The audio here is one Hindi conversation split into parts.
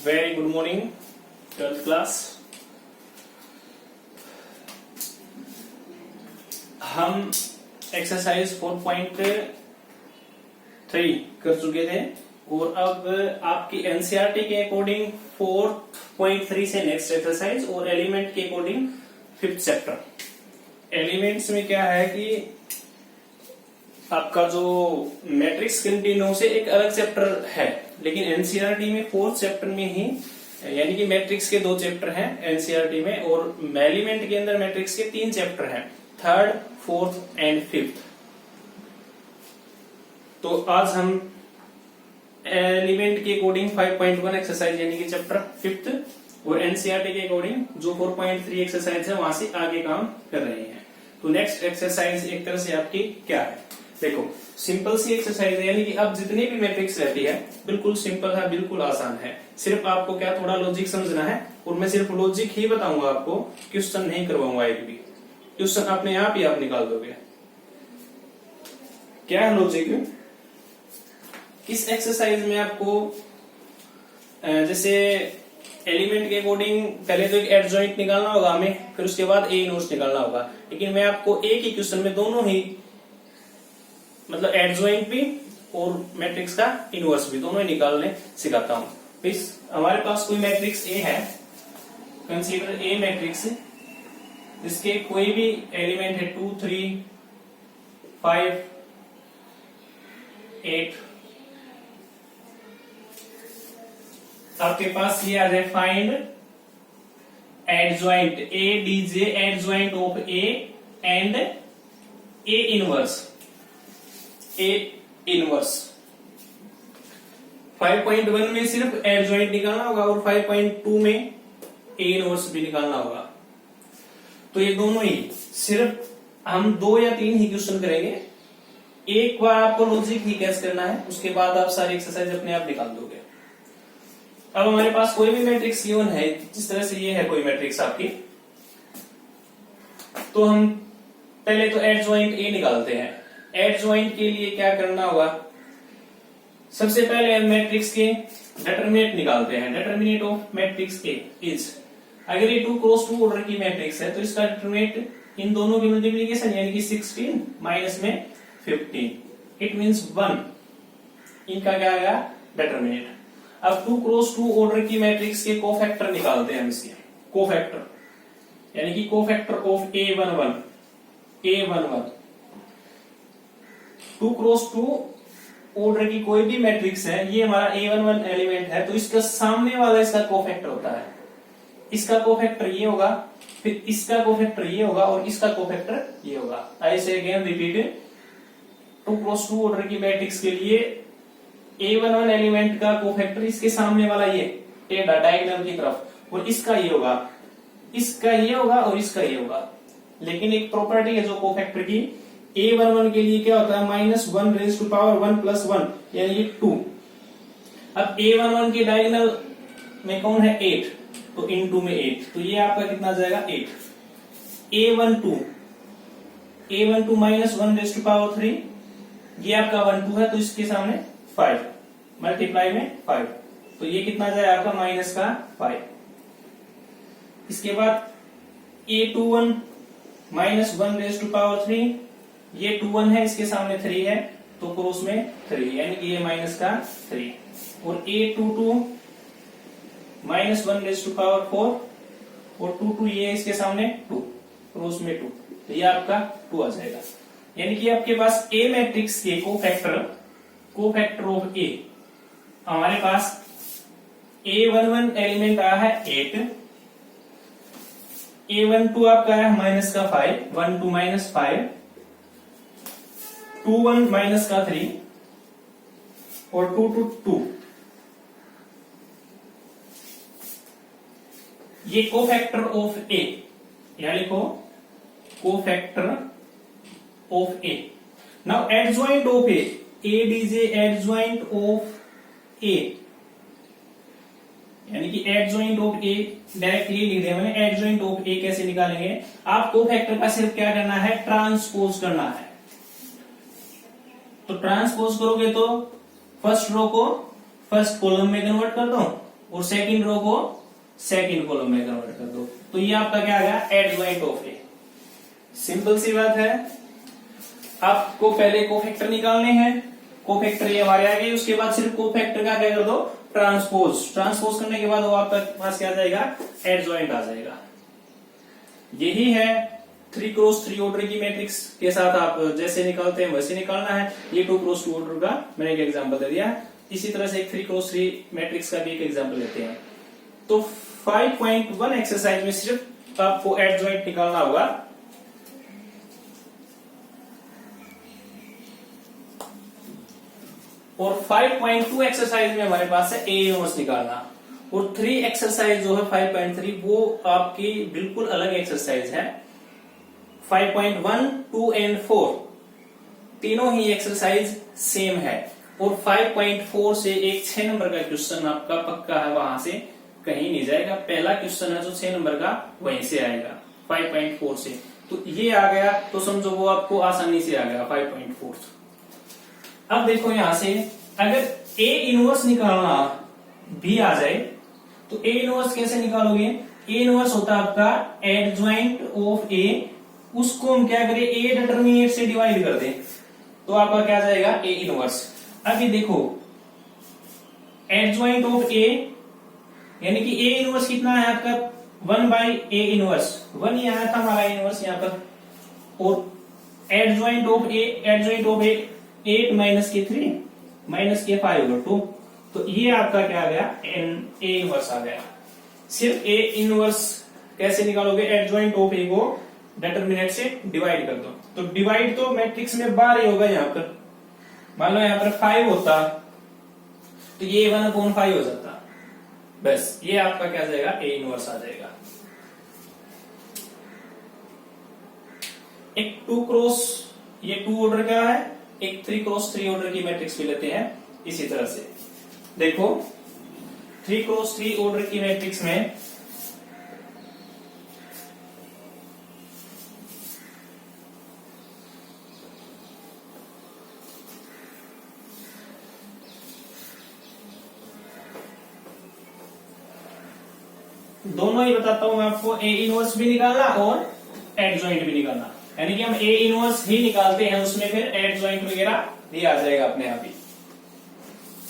Very good morning 12th class. हम एक्सरसाइज 4.3 कर चुके थे और अब आपकी एनसीईआरटी के अकॉर्डिंग 4.3 से नेक्स्ट एक्सरसाइज और एलिमेंट के अकॉर्डिंग 5th चैप्टर। एलिमेंट्स में क्या है कि आपका जो मैट्रिक्स कंटिन्यू से एक अलग चैप्टर है, लेकिन एनसीईआरटी में 4th चैप्टर में ही, यानी कि मैट्रिक्स के 2 चैप्टर हैं एनसीईआरटी में और एलिमेंट के अंदर मैट्रिक्स के 3 चैप्टर हैं, 3rd, 4th एंड 5th। तो आज हम एलिमेंट के अकॉर्डिंग 5.1 एक्सरसाइज यानी कि चैप्टर 5th और एनसीईआरटी के अकॉर्डिंग जो 4.3 एक्सरसाइज है वहां से आगे काम कर रहे हैं। तो नेक्स्ट एक्सरसाइज एक तरह से आपकी क्या है, देखो सिंपल सी एक्सरसाइज है, यानी कि अब जितनी भी मैट्रिक्स रहती है बिल्कुल सिंपल है, बिल्कुल आसान है। सिर्फ आपको क्या थोड़ा लॉजिक समझना है और मैं सिर्फ लॉजिक ही बताऊंगा आपको, क्वेश्चन नहीं करवाऊंगा। एक भी क्वेश्चन अपने आप ही आप निकाल दोगे। क्या है लॉजिक? इस एक्सरसाइज में आपको जैसे एलिमेंट के अकॉर्डिंग पहले तो एक एडजॉइंट निकालना होगा हमें, फिर उसके बाद ए इनवर्स निकालना होगा। लेकिन मैं आपको एक ही क्वेश्चन में दोनों ही, मतलब एडजॉइंट भी और मैट्रिक्स का इनवर्स भी दोनों ही निकालने सिखाता हूं। हमारे पास कोई मैट्रिक्स ए है, कंसीडर ए मैट्रिक्स, इसके कोई भी एलिमेंट है 2, 3, 5, 8। आपके पास ये आ जाए find adjoint A DJ adjoint of A and A inverse. A inverse 5.1 में सिर्फ एडजॉइंट निकालना होगा और 5.2 में ए इनवर्स भी निकालना होगा। तो ये दोनों ही सिर्फ हम 2 या 3 ही क्वेश्चन करेंगे। एक बार आपको लॉजिक ही कैच करना है, उसके बाद आप सारी एक्सरसाइज अपने आप निकाल दोगे। अब हमारे पास कोई भी मैट्रिक्स गिवन है, जिस तरह से ये है कोई मैट्रिक्स आपकी, तो हम पहले तो एडजॉइंट ए निकालते हैं। एडजॉइंट के लिए क्या करना होगा, सबसे पहले हम मैट्रिक्स के डिटरमिनेंट निकालते हैं। Determinant of matrix A is, अगर ये 2 क्रॉस 2 ऑर्डर की मैट्रिक्स है तो इसका डिटरमिनेंट इन दोनों की मल्टीप्लीकेशन यानी कि 16 माइनस में 15, इट मींस 1, इनका क्या आएगा डिटरमिनेंट। अब 2 क्रॉस 2 ऑर्डर की मैट्रिक्स के कोफैक्टर निकालते हैं हम इसके। कोफैक्टर यानी कि cofactor of A11, A11 2 cross 2 order की कोई भी मैट्रिक्स है, ये हमारा A11 एलिमेंट है, तो इसका सामने वाला इसका कोफैक्टर होता है। इसका कोफैक्टर ये होगा, फिर इसका कोफैक्टर ये होगा और इसका कोफैक्टर ये होगा। ऐसे अगेन रिपीट, 2 क्रॉस 2 ऑर्डर की मैट्रिक्स के लिए A11 एलिमेंट का कोफैक्टर इसके सामने वाला ये टेढ़ा डायगोनल की तरफ, और इसका ये होगा, इसका ये होगा और इसका ये होगा। लेकिन एक प्रॉपर्टी है जो कोफैक्टर की, A11 के लिए क्या होता है, -1 रेज़ टू पावर 1 + 1 यानी कि 2। अब A11 के डायगोनल में कौन है 8, तो इनटू में 8, तो ये आपका कितना जाएगा 8। A12 -1 रेज़ टू पावर 3, ये आपका 12 है, तो इसके सामने 5 मल्टीप्लाई में 5, तो ये कितना जाए आपका -5। इसके बाद A21 -1 रेज़ टू पावर 3, ये 21 है, इसके सामने 3 है, तो क्रॉस में 3 यानी कि ये -3। और A22 -1 रेज़ टू पावर 4 और 22 ये इसके सामने 2, क्रॉस में 2, तो ये आपका 2 आ जाएगा। यानी कि आपके पास ए मैट्रिक्स के कोफैक्टर ऑफ ए, हमारे पास A11 एलिमेंट आया है 8, A12 आपका है -5, 1 2 -5, 21 -3 और 2 2 2। ये कोफैक्टर ऑफ ए, यहां लिखो cofactor of A. Now adjoint of A, adj adjoint of A, यानी कि एडजॉइंट ऑफ ए डायरेक्टली लिख दिया मैंने। एडजॉइंट ऑफ ए कैसे निकालेंगे, आप कोफैक्टर का सिर्फ क्या करना है, ट्रांसपोज करना है। तो ट्रांसपोज करोगे तो फर्स्ट रो को फर्स्ट कॉलम में कन्वर्ट कर दो और सेकंड रो को सेकंड कॉलम में कन्वर्ट कर दो। तो ये आपका क्या आ गया, एडजॉइंट ऑफ ए। सिंपल सी बात है। आपको पहले कोफैक्टर निकालने हैं, कोफैक्टर ये हमारे आ गए, उसके बाद सिर्फ कोफैक्टर का क्या कर दो, ट्रांसपोज करने के बाद वो आपका पास क्या आ जाएगा, एडजॉइंट आ जाएगा। यही है 3x3 ऑर्डर की मैट्रिक्स के साथ आप जैसे निकालते हैं वैसे निकालना है। ये 2x2 ऑर्डर का मैंने एक एग्जांपल दे दिया। इसी तरह से एक 3x3 मैट्रिक्स का भी एक एग्जांपल लेते हैं। तो 5.1 एक्सरसाइज में सिर्फ आपको एडजॉइंट निकालना होगा। और 5.2 एक्सरसाइज में हमारे पास है ए इनवर्स निकालना। और 3 एक्सरसाइज जो है 5.3 वो आपकी बिल्कुल अलग एक्सरसाइज है। 5.1, 2 एंड 4 तीनों ही एक्सरसाइज सेम है। और 5.4 से एक 6 नंबर का क्वेश्चन आपका पक्का है, वहां से कहीं नहीं जाएगा। पहला क्वेश्चन है जो 6 नंबर का वहीं से आएगा 5.4 से। तो ये आ गया तो समझो वो आपको आसानी से आ गया 5.4। अब देखो यहां से अगर ए इनवर्स निकालना भी आ जाए तो ए इनवर्स कैसे निकालोगे, ए इनवर्स होता है आपका एडजॉइंट ऑफ ए, उसको हम क्या करें, ए डिटरमिनेट से डिवाइड कर दें तो आपका क्या जाएगा, ए इनवर्स। अभी देखो एडजॉइंट ऑफ ए यानी कि ए इनवर्स कितना है आपका 1/a इनवर्स, 1 ही आया था हमारा इनवर्स यहाँ पर। और एडजॉइंट ऑफ ए 8 माइनस के 3 माइनस के 5 over 2। तो ये आपका क्या आ गया, ए इनवर्स आ गया। सिर्फ ए इनवर्स कैसे निकालोगे, एडजॉइंट ऑफ ए को डिटरमिनेंट से डिवाइड कर दो। तो डिवाइड तो मैट्रिक्स में बार ही होगा। यहाँ पर मान लो यहाँ पर 5 होता तो ये 1/5 हो जाता। बस ये आपका क्या जाएगा, ए इनवर्स आ जाएगा। एक 2x ये 2 ऑर्डर का है, एक 3x3 ऑर्डर की मैट्रिक्स भी लेते हैं। इसी तरह से देखो 3x3 ऑर्डर की मैट्रिक्स में दोनों ही बताता हूं मैं आपको, ए इनवर्स भी निकालना और एडजॉइंट भी निकालना। यानी कि हम ए इनवर्स ही निकालते हैं, उसमें फिर एडजॉइंट वगैरह भी आ जाएगा अपने आप ही।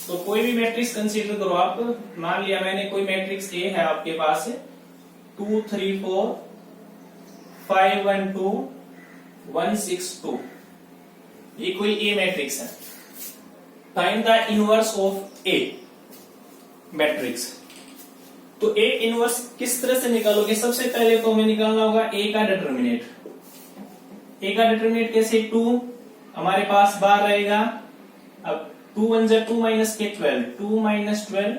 तो कोई भी मैट्रिक्स कंसीडर करो आप। मान लिया मैंने कोई मैट्रिक्स ए है आपके पास 2 3 4 5 1 2 1 6 2, ये कोई ए मैट्रिक्स है। Find the inverse of A matrix. तो ए इनवर्स किस तरह से निकालोगे, सबसे पहले तो हमें निकालना होगा ए का डिटरमिनेट। ए का डिटरमिनेट कैसे, 2 हमारे पास बाहर रहेगा। अब 2 1 जा 2 माइनस के 12, 2 माइनस 12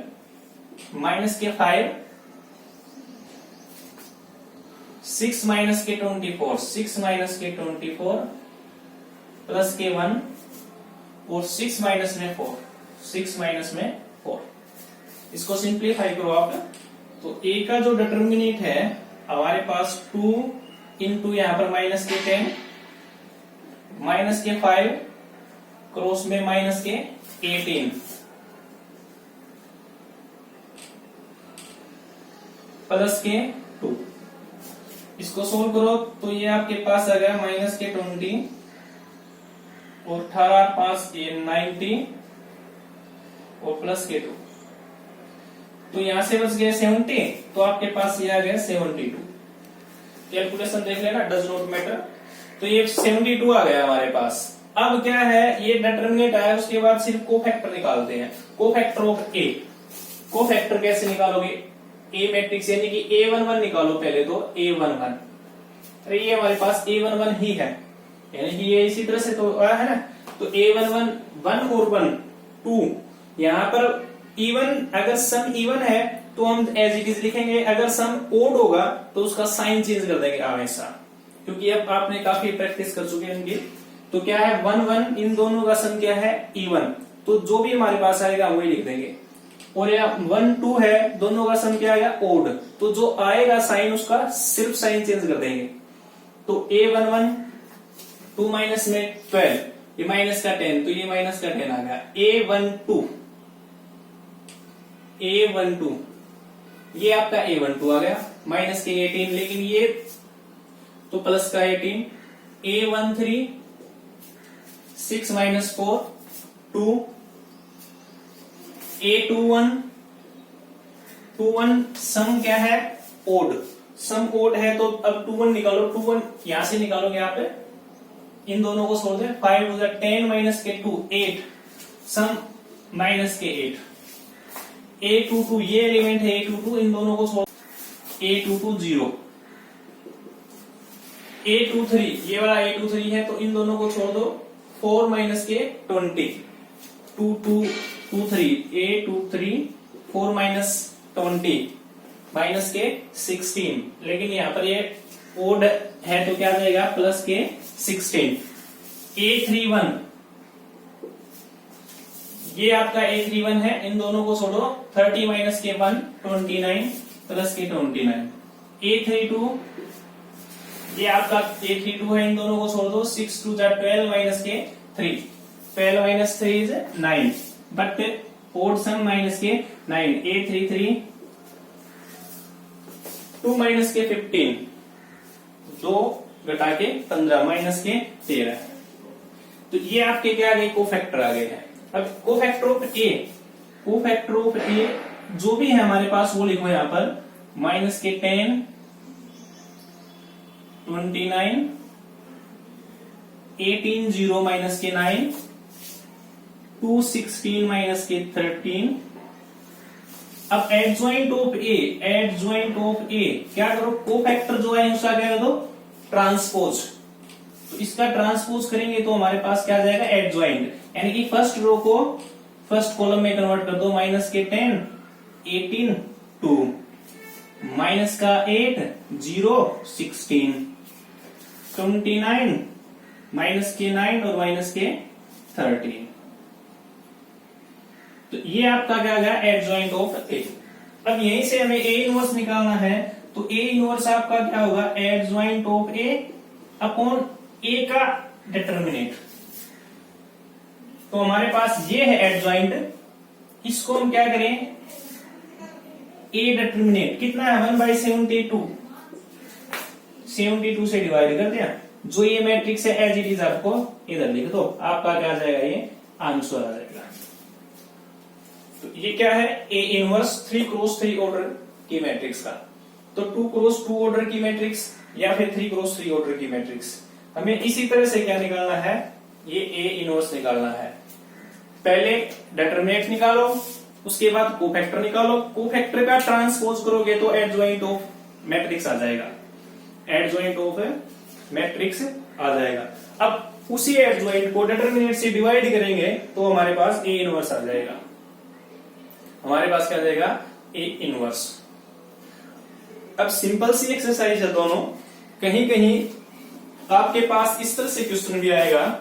माइनस के 5, 6 माइनस के 24, 6 माइनस के 24 प्लस के 1 और 6 माइनस में 4, 6 माइनस में 4। इसको सिंप्लीफाई करो आप। तो ए का जो डिटरमिनेट है हमारे पास 2 इंटू यहां पर माइनस के 10 माइनस के 5 क्रॉस में माइनस के 18 प्लस के 2। इसको सोल्व करो तो ये आपके पास आ गया माइनस के 20 और 18 5 90 और प्लस के 2। तो यहां से बच गया 70, तो आपके पास ये आ गया 72। कैलकुलेशन देख लेना, डज नॉट मैटर। तो ये 72 आ गया हमारे पास। अब क्या है, ये डिटरमिनेंट आया, उसके बाद सिर्फ कोफैक्टर निकालते हैं। कोफैक्टर ऑफ ए, कोफैक्टर कैसे निकालोगे, ए मैट्रिक्स यानी कि A11 निकालो पहले तो A11। अरे ये हमारे पास A11 ही है, यानी कि ये इसी तरह से तो आया है ना। तो A11 1 और 1 2, यहां पर इवन, अगर सम इवन है तो हम एज इट इज लिखेंगे, अगर सम ओड होगा तो उसका साइन चेंज कर देंगे हमेशा, क्योंकि अब आपने काफी प्रैक्टिस कर चुके हैं इनकी। तो क्या है 1 1, इन दोनों का सम क्या है इवन, तो जो भी हमारे पास आएगा वही लिख देंगे। और यहाँ 1 2 है, दोनों का सम क्या आएगा ओड, तो जो आएगा साइन उसका सिर्फ साइन चेंज कर देंगे। तो A11 2 माइनस में 12, ये माइनस का 10, तो ये माइनस का 10 आ गया। A12 ये आपका A12 आ गया माइनस के 18, लेकिन ये तो प्लस का 18, A13 6 माइनस 4 2, A21 सम क्या है ओड, सम ओड है तो अब 21 निकालो, 21 यहां से निकालोगे आप, इन दोनों को छोड़ दे, 5 हो गया 10 माइनस के 2 8, सम माइनस के 8, A22 ये एलिमेंट है A22, इन दोनों को छोड़, A22 0, A23 ये वाला A23 है तो इन दोनों को छोड़ दो, 4 माइनस के 20 2 2 2 3, A23 4 माइनस 20 माइनस के 16, लेकिन यहां पर ये ओड है तो क्या आ जाएगा प्लस के 16, A31 ये आपका A31 है, इन दोनों को छोड़ो, 30 माइनस के 1 29 प्लस के 29, A32 ये आपका A32 है, इन दोनों को छोड़ दो, 6 2 12 माइनस के 3, 12 minus 3 is 9, but odd sum minus के 9, A33 2 माइनस के 15, 2 घटा के 15 माइनस के 13, तो ये आपके क्या आ गए कोफैक्टर आ गए हैं। अब कोफैक्टर ऑफ ए जो भी है हमारे पास वो लिखो यहां पर, माइनस के 10 29 18 0 माइनस के 9 2 16 माइनस के 13। अब एडजॉइंट ऑफ ए क्या करो, कोफैक्टर जो है उसका क्या कर दो ट्रांसपोज, तो इसका ट्रांसपोज करेंगे तो हमारे पास क्या आ जाएगा एडजॉइंट, यानी कि फर्स्ट रो को फर्स्ट कॉलम में कन्वर्ट कर दो, माइनस के 10 18 2 माइनस का 8 0 16 29 माइनस के 9 और माइनस के 13, तो ये आपका क्या गया एडजॉइंट ऑफ ए। अब यहीं से हमें ए इनवर्स निकालना है, तो ए इनवर्स आपका क्या होगा एडजॉइंट ऑफ ए अपॉन ए का डिटर्मिनेंट, तो हमारे पास ये है एडजॉइंट, इसको हम क्या करें ए डिटर्मिनेंट कितना है 1/72 से डिवाइड कर दिया, जो ये मैट्रिक्स है एज इट इज आपको इधर लिख दो, आपका क्या आ जाएगा ये आंसर आ जाएगा। तो ये क्या है ए इनवर्स 3x3 ऑर्डर की मैट्रिक्स का, तो 2x2 ऑर्डर की मैट्रिक्स या फिर 3x3 ऑर्डर की मैट्रिक्स, हमें इसी तरह से क्या निकालना है ये ए इनवर्स निकालना है। पहले डिटरमिनेंट निकालो, उसके बाद कोफैक्टर निकालो, कोफैक्टर का ट्रांसपोज करोगे तो एडजॉइंट ऑफ मैट्रिक्स आ जाएगा, एडजॉइंट ऑफ मैट्रिक्स आ जाएगा। अब उसी एडजॉइंट को डिटरमिनेंट से डिवाइड करेंगे तो हमारे पास ए इनवर्स आ जाएगा, हमारे पास क्या आ जाएगा ए इनवर्स। अब सिंपल सी एक्सरसाइज है दोनों, कहीं कहीं आपके पास इस तरह से क्वेश्चन भी आएगा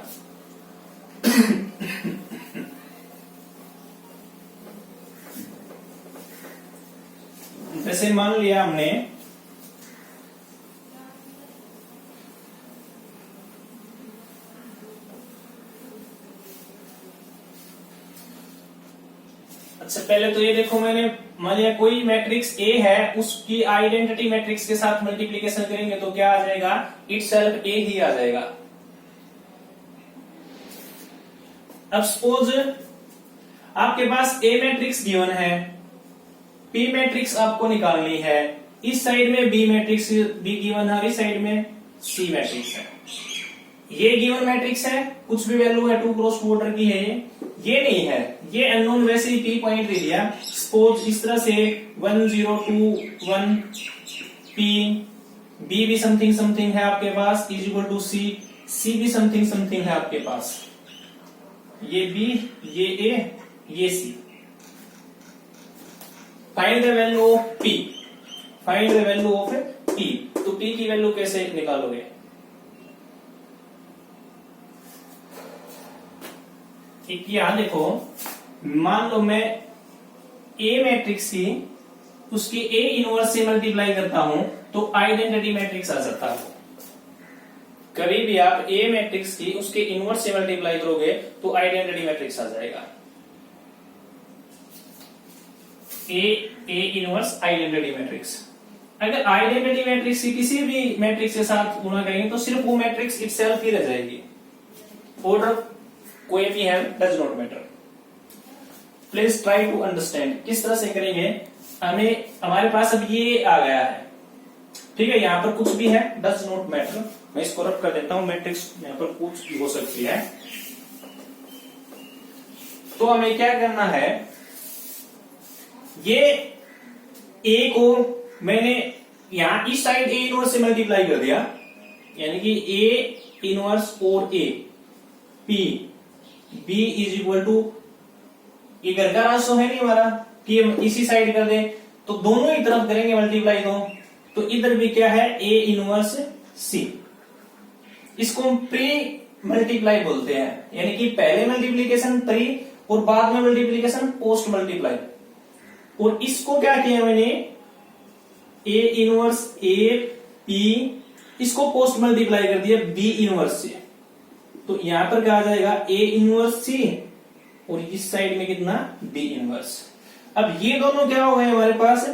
जैसे मान लिया हमने अच्छा पहले तो ये देखो, मैंने मान लिया कोई मैट्रिक्स ए है, उसकी आइडेंटिटी मैट्रिक्स के साथ मल्टीप्लीकेशन करेंगे तो क्या आ जाएगा इटसेल्फ ए ही आ जाएगा। अब सपोज आपके पास ए मैट्रिक्स गिवन है, पी मैट्रिक्स आपको निकालनी है, इस साइड में बी मैट्रिक्स बी गिवन है और इस साइड में सी मैट्रिक्स है, ये गिवन मैट्रिक्स है, कुछ भी वैल्यू है 2x2 ऑर्डर की है, ये नहीं है, ये अननोन वैसे ही पी पॉइंट दे दिया, सपोज इस तरह से 1 0 2 1 पी, बी भी समथिंग समथिंग है आपके पास इज इक्वल टू सी, सी भी समथिंग समथिंग है आपके पास, ये बी ये ए ये C. Find the value of P, find the value of P, तो पी की वैल्यू कैसे निकालोगे, एक यहां देखो, मान लो मैं ए मैट्रिक्स की उसकी ए इनवर्स से मल्टीप्लाई करता हूं तो आइडेंटिटी मैट्रिक्स आ जाता है। कभी भी आप ए मैट्रिक्स की उसके इनवर्स से मल्टीप्लाई करोगे तो आइडेंटिटी मैट्रिक्स आ जाएगा। A inverse identity matrix. अगर आइडेंटिटी मैट्रिक्स की किसी भी मैट्रिक्स के साथ गुणा करेंगे तो सिर्फ वो मैट्रिक्स इटसेल्फ ही रह जाएगी, ऑर्डर कोई भी है does not matter. Please try to understand किस तरह से करेंगे। हमें हमारे पास अब ये आ गया है, ठीक है, यहाँ पर कुछ भी है डज नॉट मैटर। मैं इसको रब कर देता हूं, मैट्रिक्स यहाँ पर कुछ भी हो सकती है। तो हमें क्या करना है, ये ए को मैंने यहां इस साइड ए इनवर्स से मल्टीप्लाई कर दिया, यानी कि ए इनवर्स और A P B is equal to, ये घर का राज तो है नहीं हमारा कि हम इसी साइड कर दें, तो दोनों ही तरफ करेंगे मल्टीप्लाई दो। तो इधर भी क्या है, ए इनवर्स सी। इसको हम प्री मल्टीप्लाई बोलते हैं, यानी कि पहले मल्टीप्लीकेशन प्री और बाद में मल्टीप्लीकेशन पोस्ट मल्टीप्लाई। और इसको क्या किया मैंने, ए इनवर्स ए पी, इसको पोस्ट मल्टीप्लाई कर दिया बी इनवर्स से। तो यहां पर क्या आ जाएगा, ए इनवर्स सी और इस साइड में कितना, बी इनवर्स। अब ये दोनों क्या हो गए हमारे पास,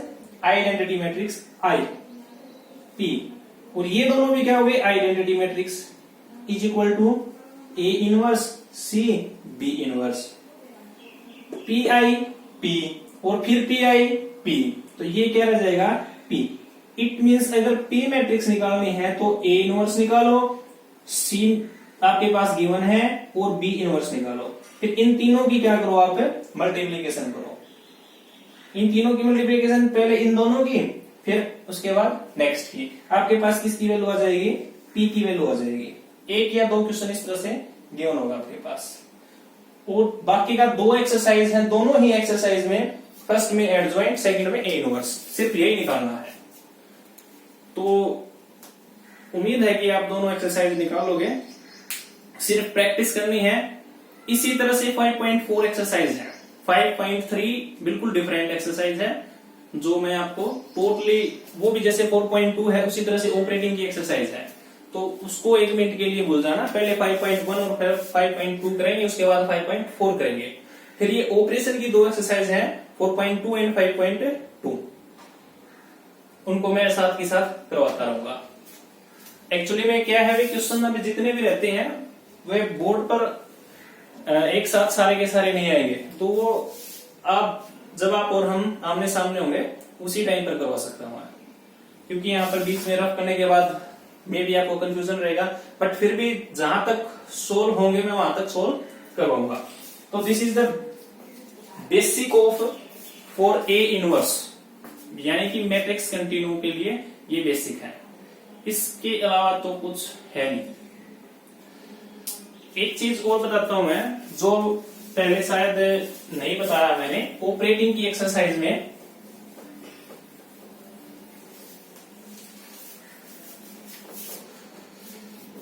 आइडेंटिटी मैट्रिक्स आई पी, और ये दोनों भी क्या हो गए, identity matrix is equal to A inverse C B inverse, P I P और फिर पी आई पी। तो ये क्या रह जाएगा, पी। इट मींस अगर पी मैट्रिक्स निकालनी है तो ए इनवर्स निकालो, सी आपके पास गिवन है, और बी इनवर्स निकालो। फिर इन तीनों की क्या करो, आप मल्टीप्लीकेशन करो। इन तीनों की मल्टीप्लीकेशन पहले इन दोनों की, फिर उसके बाद नेक्स्ट की। आपके पास किसकी वैल्यू आ जाएगी, पी की वैल्यू आ जाएगी। एक या दो क्वेश्चन इस तरह से गिवन होगा आपके पास। और बाकी का दो एक्सरसाइज है, दोनों ही एक्सरसाइज में फर्स्ट में एडजॉइंट, सेकंड में ए इनवर्स, सिर्फ यही निकालना है। तो उम्मीद है कि आप दोनों एक्सरसाइज निकालोगे, सिर्फ प्रैक्टिस करनी है। इसी तरह से 5.4 एक्सरसाइज है, 5.3 बिल्कुल डिफरेंट एक्सरसाइज है, जो मैं आपको टोटली, वो भी जैसे 4.2 है उसी तरह से ऑपरेटिंग की एक्सरसाइज है, तो उसको 1 मिनट के लिए भूल जाना। पहले 5.1 और फिर 5.2 करेंगे, उसके बाद 5.4 करेंगे। फिर ये ऑपरेशन की दो एक्सरसाइज है, 4.2 एंड 5.2, उनको मैं साथ के साथ करवाता रहूंगा। एक्चुअली में क्या है, क्वेश्चन अभी जितने भी रहते हैं वे बोर्ड पर एक साथ सारे के सारे नहीं आएंगे, तो वो आप जब आप और हम आमने सामने होंगे उसी टाइम पर करवा सकता हूं, क्योंकि यहाँ पर बीच में रफ करने के बाद मे भी आपको कंफ्यूजन रहेगा, बट फिर भी जहां तक सोल्व होंगे मैं वहां तक सोल्व करवाऊंगा। तो this is the basic of for A inverse, यानी कि मैट्रिक्स कंटिन्यू के लिए ये बेसिक है, इसके अलावा तो कुछ है नहीं। एक चीज और बताता हूं मैं, जो पहले शायद नहीं बताया मैंने, ऑपरेटिंग की एक्सरसाइज में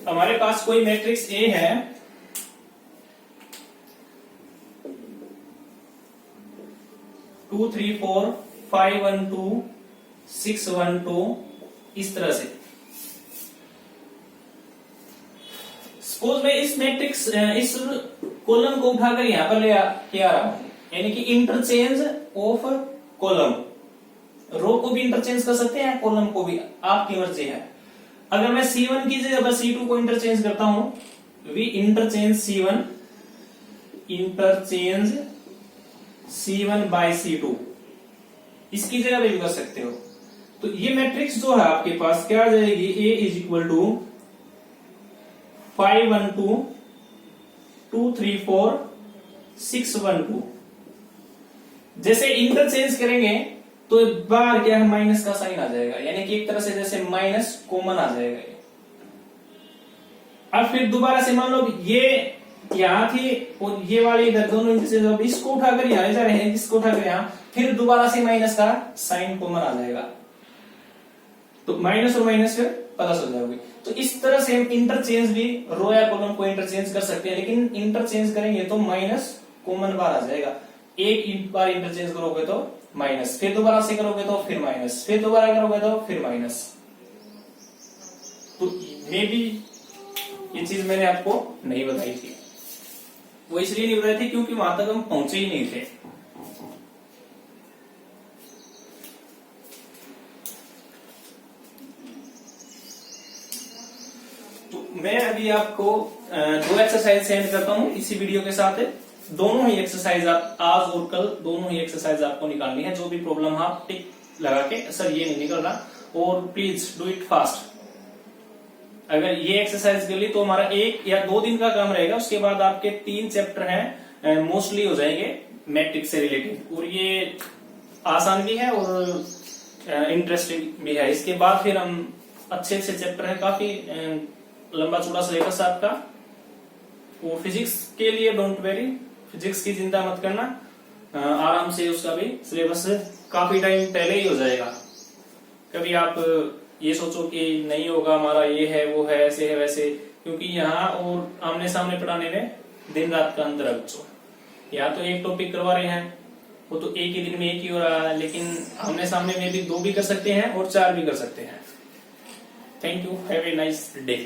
हमारे पास कोई मैट्रिक्स ए है, टू थ्री फोर 5 1 2 6 1 2, इस तरह से। सपोज मैं इस मैट्रिक्स, इस कॉलम को उठाकर यहां पर ले आ रहा हूं, यानी कि इंटरचेंज ऑफ कॉलम। रो को भी इंटरचेंज कर सकते हैं, कॉलम को भी, आपकी मर्जी है। अगर मैं C1 की जगह C2 को इंटरचेंज करता हूं, we interchange C1, interchange C1 bye C2, इसकी जगह भी कर सकते हो। तो ये मैट्रिक्स जो है आपके पास क्या आ जाएगी, A इज इक्वल टू 5 1 2 2 3 4 6 1 2। जैसे इंटरचेंज करेंगे तो बार क्या है, माइनस का साइन आ जाएगा, यानी कि एक तरह से जैसे माइनस कॉमन आ जाएगा ये। अब फिर दोबारा से मान लो ये यहां थी और ये वाले इधर, दोनों इंटरचेंज, अब इसको उठाकर यहां जा रहे हैं, इसको उठाकर यहां, फिर दोबारा से माइनस का साइन कॉमन आ जाएगा, तो माइनस और माइनस फिर प्लस हो जाएगी। तो इस तरह से हम इंटरचेंज भी रो या कॉलम को इंटरचेंज कर सकते हैं, लेकिन इंटरचेंज करेंगे तो माइनस कॉमन बार आ जाएगा। एक बार इंटरचेंज करोगे तो माइनस, फिर दोबारा से करोगे तो फिर माइनस, फिर दोबारा करोगे तो फिर माइनस। तो मे बी ये चीज मैंने आपको नहीं बताई थी, वो इसलिए नहीं बताई थी क्योंकि वहां तक हम पहुंचे ही नहीं थे। मैं अभी आपको दो एक्सरसाइज सेंड करता हूँ इसी वीडियो के साथ। दोनों ही एक्सरसाइज आप आज और कल दोनों ही एक्सरसाइज आपको निकालनी है। जो भी प्रॉब्लम आप टिक लगा के सर ये नहीं निकल रहा, और प्लीज डू इट फास्ट। अगर ये एक्सरसाइज कर ली तो हमारा 1 या 2 दिन का काम रहेगा, उसके बाद आपके 3 चैप्टर हैं मोस्टली हो जाएंगे मैट्रिक्स से रिलेटेड, और ये आसान भी है और इंटरेस्टिंग भी है। इसके बाद फिर हम अच्छे चैप्टर है, काफी लंबा चौड़ा सिलेबस आपका। वो फिजिक्स के लिए डोंट वेरी, फिजिक्स की चिंता मत करना, आराम से उसका भी सिलेबस काफी टाइम पहले ही हो जाएगा। कभी आप ये सोचो कि नहीं होगा हमारा, ये है वो है ऐसे है वैसे, क्योंकि यहाँ और आमने सामने पढ़ाने में दिन रात का अंतर है बच्चों। या तो एक टॉपिक करवा रहे हैं वो तो एक ही दिन में एक ही हो रहा है, लेकिन आमने सामने में भी 2 भी कर सकते हैं और 4 भी कर सकते हैं। Thank you, have a nice day.